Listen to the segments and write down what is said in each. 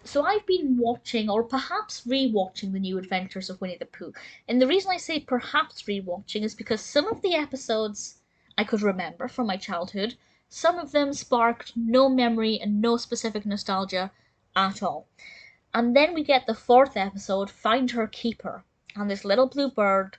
So I've been watching, or perhaps re-watching, The New Adventures of Winnie the Pooh. And the reason I say perhaps re-watching is because some of the episodes I could remember from my childhood, some of them sparked no memory and no specific nostalgia at all. And then we get the fourth episode, Find Her Keeper, and this little blue bird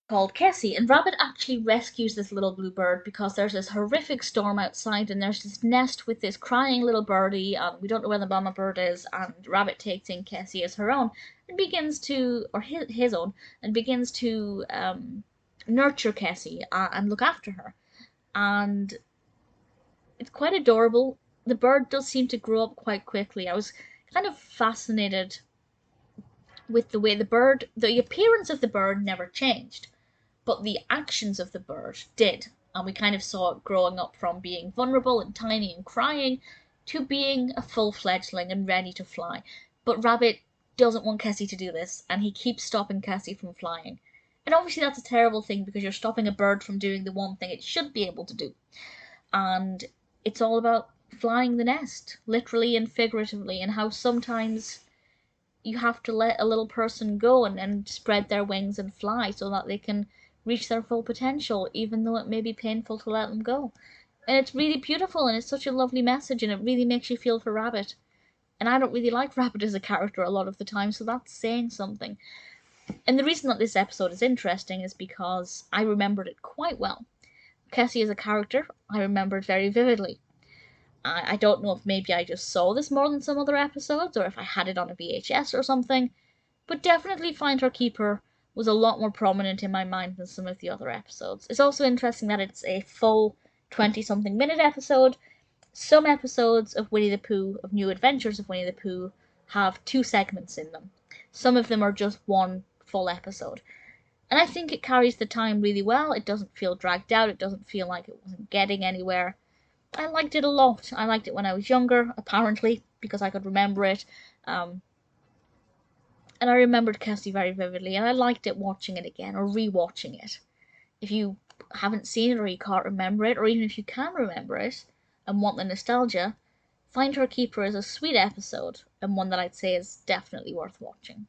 called Kessie. And Rabbit actually rescues this little blue bird because there's this horrific storm outside, and there's this nest with this crying little birdie, and we don't know where the mama bird is. And Rabbit takes in Kessie as her own and begins to, or his own, and begins to nurture Kessie and look after her. And it's quite adorable. The bird does seem to grow up quite quickly. I was kind of fascinated with the way the appearance of the bird never changed, but the actions of the bird did. And we kind of saw it growing up from being vulnerable and tiny and crying to being a full fledgling and ready to fly. But Rabbit doesn't want Kessie to do this, and he keeps stopping Kessie from flying. And obviously, that's a terrible thing because you're stopping a bird from doing the one thing it should be able to do. And it's all about flying the nest, literally and figuratively, and how sometimes you have to let a little person go and spread their wings and fly so that they can reach their full potential, even though it may be painful to let them go. And it's really beautiful, and it's such a lovely message, and it really makes you feel for Rabbit. And I don't really like Rabbit as a character a lot of the time, so that's saying something. And the reason that this episode is interesting is because I remembered it quite well. Kessie as a character, I remembered very vividly. I don't know if maybe I just saw this more than some other episodes, or if I had it on a VHS or something, but definitely Find Her Keeper was a lot more prominent in my mind than some of the other episodes. It's also interesting that it's a full 20-something minute episode. Some episodes of Winnie the Pooh, of New Adventures of Winnie the Pooh, have 2 segments in them. Some of them are just one full episode. And I think it carries the time really well. It doesn't feel dragged out. It doesn't feel like it wasn't getting anywhere. I liked it a lot. I liked it when I was younger, apparently, because I could remember it. And I remembered Kessie very vividly, and I liked it watching it again, or re-watching it. If you haven't seen it, or you can't remember it, or even if you can remember it, and want the nostalgia, Find Her Keeper is a sweet episode, and one that I'd say is definitely worth watching.